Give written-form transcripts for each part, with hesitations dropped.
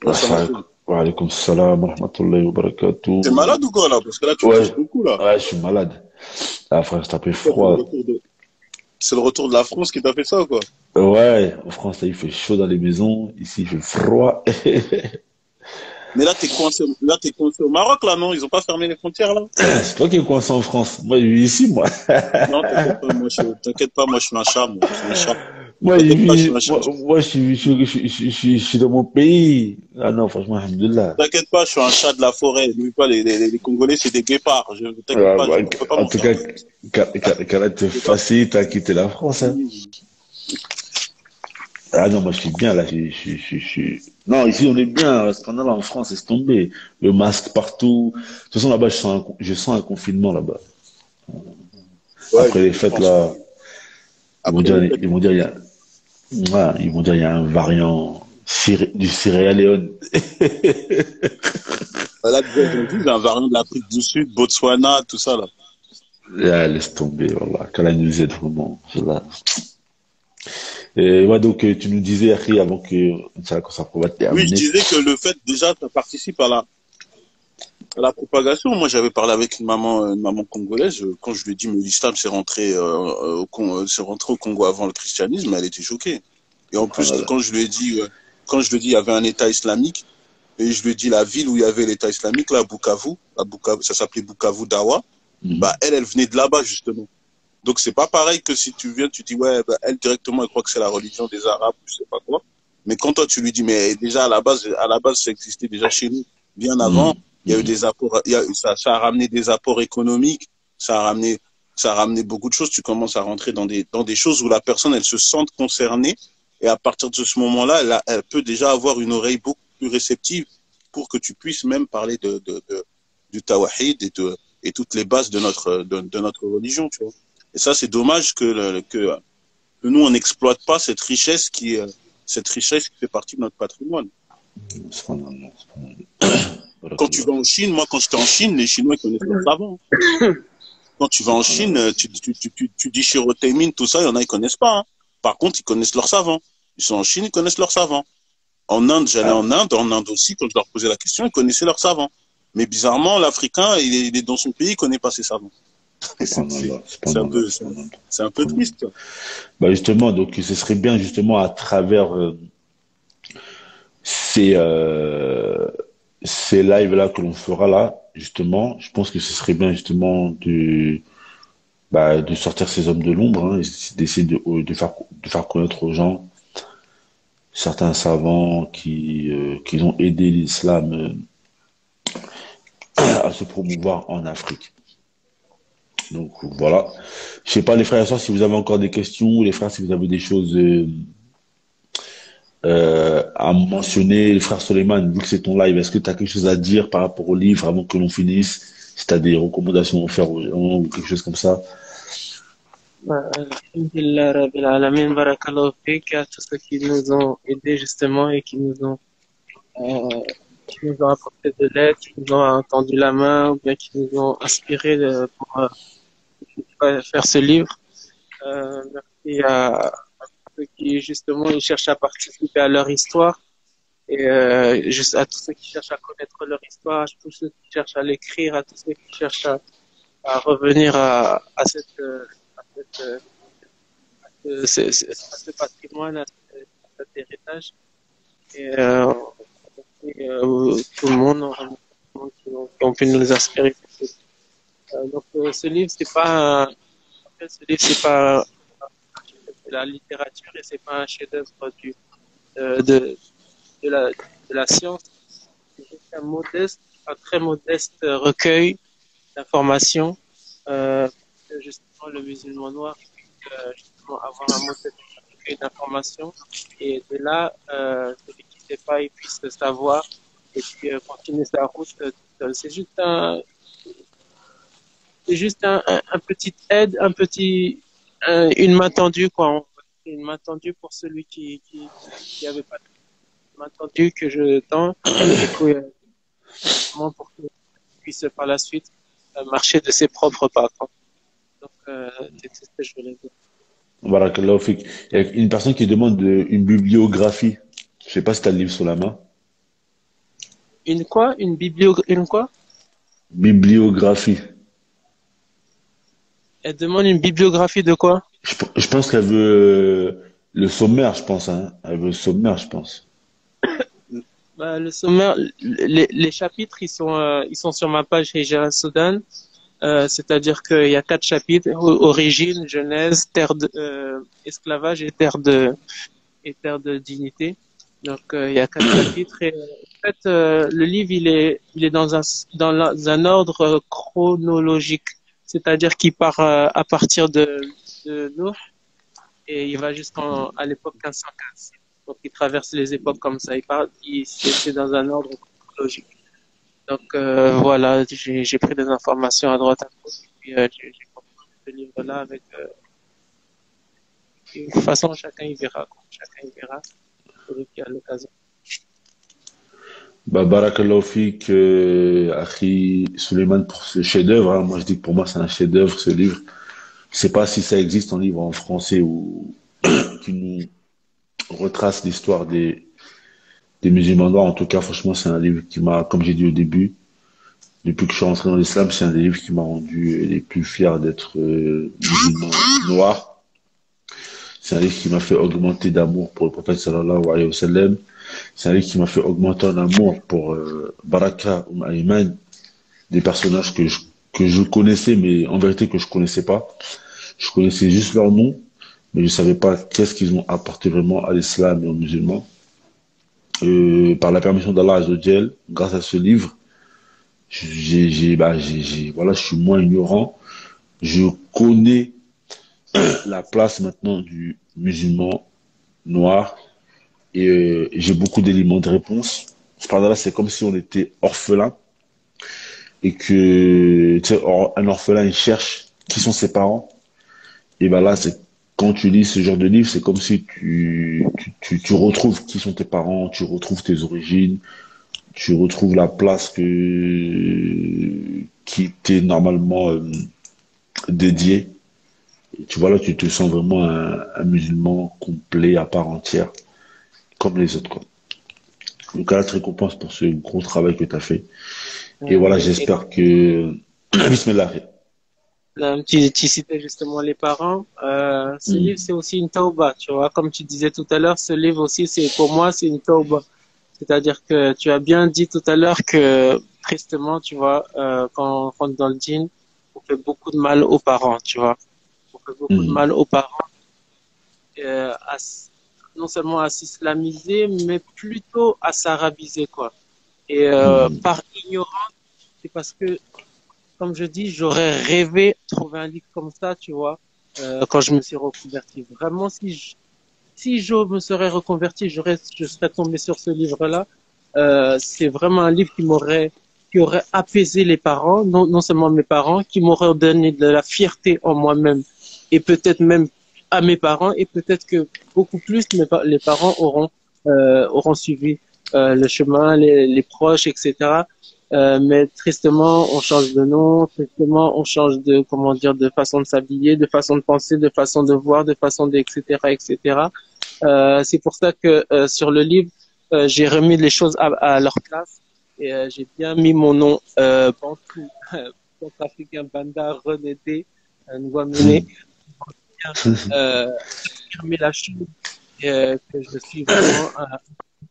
Assalamu alaikum. Wa alaykoum salam wa rahmatullahi wa T'es barakatuh. malade ou quoi là? Parce que là, tu Ouais, tousses beaucoup là. ouais, je suis malade. Ah, frère, c'est un peu Quoi, froid. C'est le retour de la France qui t'a fait ça ou quoi? Ouais, en France, là, il fait chaud dans les maisons. Ici, il fait froid. Mais là, t'es coincé au Maroc là, non? Ils ont pas fermé les frontières là? C'est toi qui es coincé en France. Moi, je vis ici, moi. Non, t'inquiète pas, moi, je suis un chat, moi. Je suis un chat. Moi, T'inquiète pas, je suis un chat. je suis dans mon pays. Ah non, franchement, alhamdoulilah. T'inquiète pas, je suis un chat de la forêt. N'oublie pas, les Congolais, c'est des guépards. T'inquiète pas, on peut pas En m'en tout faire cas, deux. qu'Allah te T'inquiète pas. facilite à quitter la France, hein. Ah non, moi je suis bien là. Non, ici on est bien. Scandale en France, c'est tombé. Le masque partout. De toute façon, là-bas, je sens un confinement là-bas. Ouais, Après les je fêtes, pense. là, Après les fêtes. ils vont dire il y a un variant du Sierra Leone. Là, déjà, ils ont dit, il y a un variant de l'Afrique du Sud, Botswana, tout ça là. Ah, laisse tomber, voilà. Qu'Allah nous aide vraiment. Voilà. Et ouais, donc tu nous disais, Harry, avant que ça va Oui, je terminer. disais que le fait, déjà, ça participe à la propagation. Moi, j'avais parlé avec une maman congolaise. Quand je lui ai dit, mais l'islam c'est rentré au Congo avant le christianisme, elle était choquée. Et en plus, Subhanallah. quand je lui ai dit, il y avait un État islamique, et je lui ai dit la ville où il y avait l'État islamique, là, Bukavu, ça s'appelait Bukavu Dawa, bah, Mhm. elle venait de là-bas, justement. Donc, c'est pas pareil que si tu viens, tu dis, ouais, bah, elle, directement, elle croit que c'est la religion des Arabes, je sais pas quoi. Mais quand toi, tu lui dis, mais déjà, à la base, ça existait déjà chez nous, bien avant, Mhm. il y a eu Mhm. des apports, ça a ramené des apports économiques, ça a ramené beaucoup de choses. Tu commences à rentrer dans des choses où la personne, elle se sente concernée. Et à partir de ce moment-là, elle peut déjà avoir une oreille beaucoup plus réceptive pour que tu puisses même parler du tawahid et toutes les bases de notre religion, tu vois. Et ça, c'est dommage que nous, on n'exploite pas cette richesse qui fait partie de notre patrimoine. Subhanallah, subhanallah. Quand tu Barakallah. vas en Chine, moi, quand j'étais en Chine, les Chinois, ils connaissent leur savon. Quand tu vas en Chine, Subhanallah. tu dis Shiroteimin, tout ça, il y en a, ils connaissent pas. Hein. Par contre, ils connaissent leur savant. Ils sont en Chine, ils connaissent leur savant. En Inde, j'allais Ah, en Inde aussi, quand je leur posais la question, ils connaissaient leur savant. Mais bizarrement, l'Africain, il est dans son pays, il connaît pas ses savants. subhanallah, C'est un subhanallah, peu, subhanallah, c'est un peu subhanallah. triste, quoi. Bah justement, donc ce serait bien justement à travers ces, ces lives-là que l'on fera là, justement, je pense que ce serait bien justement de sortir ces hommes de l'ombre, hein, et d'essayer de faire connaître aux gens certains savants qui ont aidé l'islam à se promouvoir en Afrique. Donc voilà. Je sais pas les frères et sœurs si vous avez encore des questions, les frères si vous avez des choses à mentionner. Le frère Soleiman, vu que c'est ton live, est-ce que tu as quelque chose à dire par rapport au livre avant que l'on finisse? Si tu as des recommandations à faire aux gens ou quelque chose comme ça. Alhamdulillah Rabbil Alamin, Barakallahu Fik, à tous ceux qui nous ont aidés justement et euh, qui nous ont apporté de l'aide, qui nous ont tendu la main ou bien qui nous ont inspiré pour faire ce livre. Merci à ceux qui justement ils cherchent à participer à leur histoire et juste à tous ceux qui cherchent à connaître leur histoire, à tous ceux qui cherchent à l'écrire, à tous ceux qui cherchent à revenir à cette à ce patrimoine, à cet héritage. Et tout le monde, on remercie tout le monde qui ont pu nous inspirer. Donc ce livre, c'est pas en fait, ce livre, c'est pas de la littérature et c'est pas un chef-d'œuvre de la, de la science. C'est juste un très modeste recueil d'informations pour que justement le musulman noir puisse justement avoir un modeste recueil d'informations et de là, celui qui ne sait pas, il puisse savoir et puis continuer sa route tout seul. C'est juste un petit aide, une main tendue, quoi. Une main tendue pour celui qui avait pas de main tendue que je tends, et que, vraiment pour qu'il puisse par la suite marcher de ses propres pas, quoi. Donc, c'est ce que je voulais dire. Barakallahu fik. Il y a une personne qui demande une bibliographie. Je sais pas si tu as le livre sous la main. Une quoi? Une quoi? Bibliographie. Elle demande une bibliographie de quoi? Je pense qu'elle veut le sommaire, je pense, hein. Elle veut le sommaire, je pense. Bah, le sommaire, les chapitres, ils sont sur ma page Hijra Soudan. C'est-à-dire qu'il y a 4 chapitres: origine, genèse, esclavage et terre de dignité. Donc, il y a 4 chapitres. Et en fait, le livre, il est dans un ordre chronologique. C'est-à-dire qu'il part à partir de Nuh et il va jusqu'à l'époque 1515. Donc, il traverse les époques comme ça. C'est dans un ordre chronologique. Donc, voilà, j'ai pris des informations à droite à gauche. Puis, j'ai compris ce livre-là avec. De toute façon, chacun y verra, quoi. Chacun y verra. Celui qui a l'occasion. Bah, barakallahu fik, Akhi Suleiman, pour ce chef-d'œuvre, hein. Moi, je dis que pour moi, c'est un chef-d'œuvre, ce livre. Je sais pas si ça existe en livre en français ou qui nous retrace l'histoire des musulmans noirs. En tout cas, franchement, c'est un livre qui m'a, comme j'ai dit au début, depuis que je suis rentré dans l'islam, c'est un des livres qui m'a rendu les plus fiers d'être musulman noir. C'est un livre qui m'a fait augmenter d'amour pour le prophète sallallahu alayhi wa sallam. C'est un livre qui m'a fait augmenter en amour pour Baraka ou Ayman, des personnages que je connaissais, mais en vérité que je connaissais pas. Je connaissais juste leur nom, mais je savais pas qu'est-ce qu'ils ont apporté vraiment à l'islam et aux musulmans. Par la permission d'Allah Azzawajal, grâce à ce livre, voilà, je suis moins ignorant. Je connais la place maintenant du musulman noir et j'ai beaucoup d'éléments de réponse. Par là, c'est comme si on était orphelin et que, tu sais, un orphelin, il cherche qui sont ses parents. Et ben là, c'est quand tu lis ce genre de livre, c'est comme si tu retrouves qui sont tes parents, tu retrouves tes origines, tu retrouves la place qui t'est normalement dédiée. Et tu vois là, tu te sens vraiment un musulman complet à part entière, comme les autres, quoi. Donc là, te récompense pour ce gros travail que tu as fait. Et voilà, j'espère que... Bismillah. Tu citais justement les parents. Ce livre, c'est aussi une tauba, tu vois. Comme tu disais tout à l'heure, ce livre aussi, pour moi, c'est une tauba. C'est-à-dire que tu as bien dit tout à l'heure que, tristement, tu vois, quand on rentre dans le djinn, on fait beaucoup de mal aux parents, tu vois. On fait beaucoup de mal aux parents, non seulement à s'islamiser, mais plutôt à s'arabiser, quoi. Et par ignorance, c'est parce que, comme je dis, j'aurais rêvé de trouver un livre comme ça, tu vois, quand je me suis reconverti. Vraiment, si je me serais reconverti, je serais tombé sur ce livre-là. C'est vraiment un livre qui aurait apaisé les parents, non seulement mes parents, qui m'aurait donné de la fierté en moi-même et peut-être même à mes parents, et peut-être que beaucoup plus les parents auront suivi le chemin, les proches, etc. Mais tristement, on change de nom, tristement, on change de, comment dire, de façon de s'habiller, de façon de penser, de façon de voir, de façon de, etc., etc. C'est pour ça que sur le livre, j'ai remis les choses à leur place et j'ai bien mis mon nom Bantou, Centrafricain Banda Renédé Ngouamene, affirmer la chose que je suis vraiment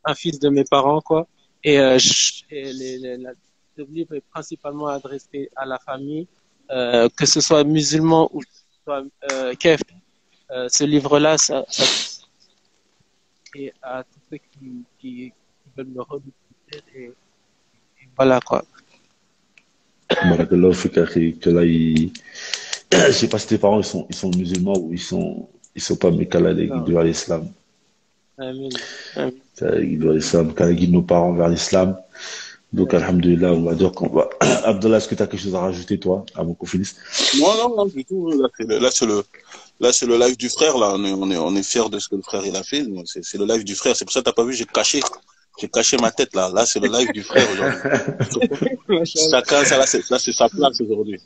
un fils de mes parents, quoi. Et, le livre est principalement adressé à la famille, que ce soit musulman ou que ce soit kef. Ce livre-là, ça et à tous ceux qui veulent me redécouvrir et voilà, quoi. Barakallahu fik, akhi, que là, je sais pas si tes parents ils sont musulmans ou ils sont pas mécalés, ils guident vers l'islam. Amen. Ils guident vers l'islam, quand ils guident nos parents vers l'islam. Donc, alhamdulillah, on va dire qu'on va. Abdallah, est-ce que tu as quelque chose à rajouter, toi, avant qu'on finisse? Non, du tout. Là, c'est le live du frère, là. On est fiers de ce que le frère, il a fait. C'est le live du frère. C'est pour ça que t'as pas vu, j'ai caché ma tête, là. Là, c'est le live du frère, aujourd'hui. Chacun, ça, là, c'est sa place, aujourd'hui.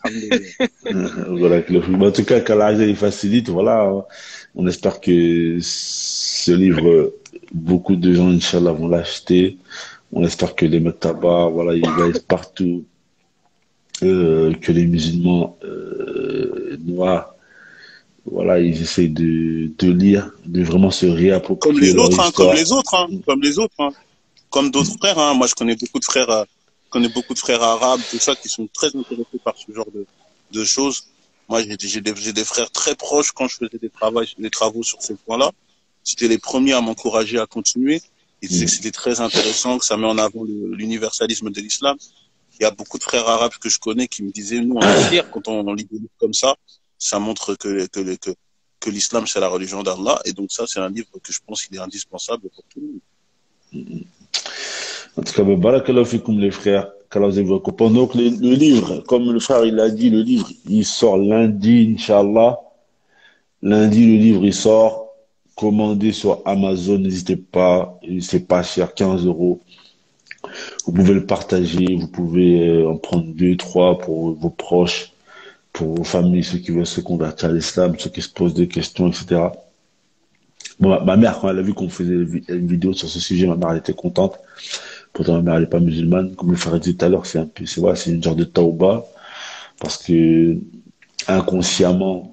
Voilà, en tout cas, qu'Allah il facilite, voilà. On espère que ce livre, beaucoup de gens, Inch'Allah, vont l'acheter, On espère que les Mektaba, voilà, ils va être partout, que les musulmans noirs, voilà, ils essayent de lire, de vraiment se Comme réapproprier les leur autres, hein, comme histoire. les autres, hein, comme les autres, hein. Comme d'autres frères, hein. Moi, je connais beaucoup de frères, beaucoup de frères arabes, tout ça, qui sont très intéressés par ce genre de choses. Moi, j'ai des frères très proches quand je faisais des travaux sur ce point-là. C'était les premiers à m'encourager à continuer. Ils disaient que Mm, c'était très intéressant, que ça met en avant l'universalisme de l'islam. Il y a beaucoup de frères arabes que je connais qui me disaient, nous, on est fiers quand on lit des livres comme ça. Ça montre que l'islam, c'est la religion d'Allah. Et donc ça, c'est un livre que je pense qu'il est indispensable pour tout le monde. mm. En tout cas, ben, barakallahu fikum les frères, qu'Allah vous récompense. Donc, le livre, comme le frère il a dit, le livre, il sort lundi, Inch'Allah. Lundi, le livre, il sort. Commandez sur Amazon, n'hésitez pas, c'est pas cher, 15 euros. Vous pouvez le partager, vous pouvez en prendre deux, trois pour vos proches, pour vos familles, ceux qui veulent se convertir à l'islam, ceux qui se posent des questions, etc. Bon, ma mère, quand elle a vu qu'on faisait une vidéo sur ce sujet, ma mère, elle était contente. Pourtant, ma mère, elle n'est pas musulmane. Comme le frère dit tout à l'heure, c'est un peu, c'est vrai, c'est une genre de tauba. Parce que, inconsciemment,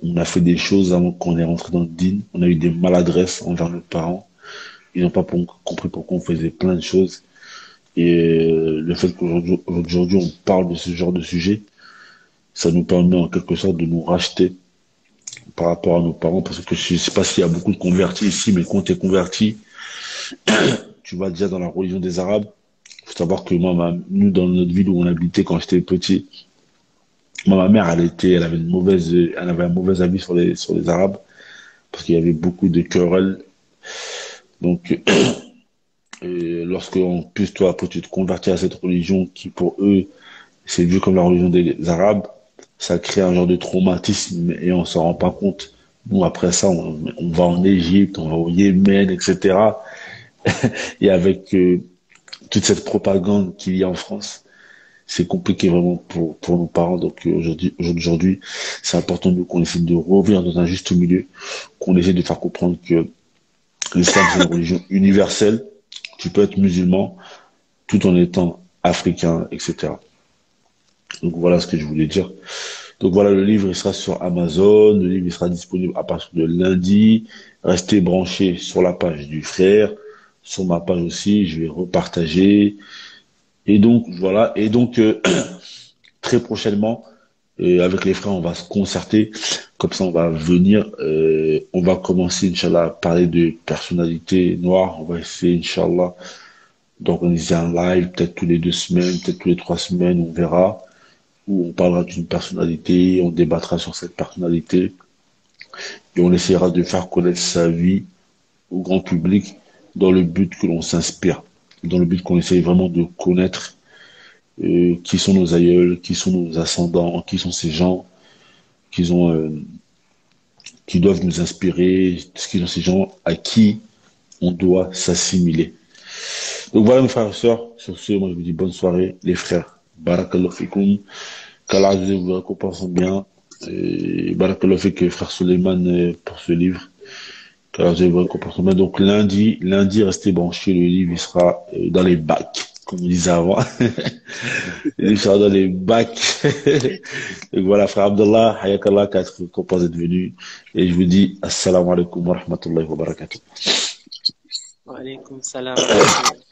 on a fait des choses avant qu'on est rentré dans le din. On a eu des maladresses envers nos parents. Ils n'ont pas compris pourquoi on faisait plein de choses. Et le fait qu'aujourd'hui on parle de ce genre de sujet, ça nous permet en quelque sorte de nous racheter par rapport à nos parents. Parce que je ne sais pas s'il y a beaucoup de convertis ici, mais quand tu es converti, tu vas déjà dans la religion des Arabes. Il faut savoir que moi, nous, dans notre ville où on habitait quand j'étais petit, moi, ma mère, elle avait un mauvais avis sur les Arabes parce qu'il y avait beaucoup de querelles. Donc, lorsque, en plus, toi, après, tu te convertis à cette religion qui, pour eux, c'est vu comme la religion des Arabes, ça crée un genre de traumatisme et on s'en rend pas compte. Nous, après ça, on va en Égypte, on va au Yémen, etc. Et avec toute cette propagande qu'il y a en France, c'est compliqué vraiment pour nos parents. Donc aujourd'hui, c'est important de qu'on essaie de revenir dans un juste milieu, qu'on essaie de faire comprendre que l'islam, c'est une religion universelle. Tu peux être musulman tout en étant africain, etc. Donc voilà ce que je voulais dire. Donc voilà, le livre il sera sur Amazon, le livre il sera disponible à partir de lundi. Restez branchés sur la page du frère, sur ma page aussi, je vais repartager. Et donc voilà, et donc très prochainement, avec les frères, on va se concerter. Comme ça, on va venir, on va commencer, Inch'Allah, à parler de personnalités noires. On va essayer, Inch'Allah, d'organiser un live, peut-être tous les 2 semaines, peut-être tous les 3 semaines, on verra, où on parlera d'une personnalité, on débattra sur cette personnalité, et on essaiera de faire connaître sa vie au grand public dans le but que l'on s'inspire, dans le but qu'on essaye vraiment de connaître qui sont nos aïeuls, qui sont nos ascendants, qui sont ces gens qui doivent nous inspirer, qui sont ces gens à qui on doit s'assimiler. Donc voilà mes frères et sœurs, sur ce, moi je vous dis bonne soirée, les frères. Barakallahu fikoum, qu'Allah vous récompense bien. Et Barakallahu fik, frère Suleiman, pour ce livre. Qu'Allah vous récompense bien. Donc lundi, restez branchés, le livre il sera dans les bacs, comme on disait avant. Il sera dans les bacs. Donc voilà, frère Abdallah, hayakallah, qu'être récompense d'être venu. Et je vous dis assalamu alaikum wa rahmatullahi wa barakatuh. Wa alaykum salam wa rahmatullah.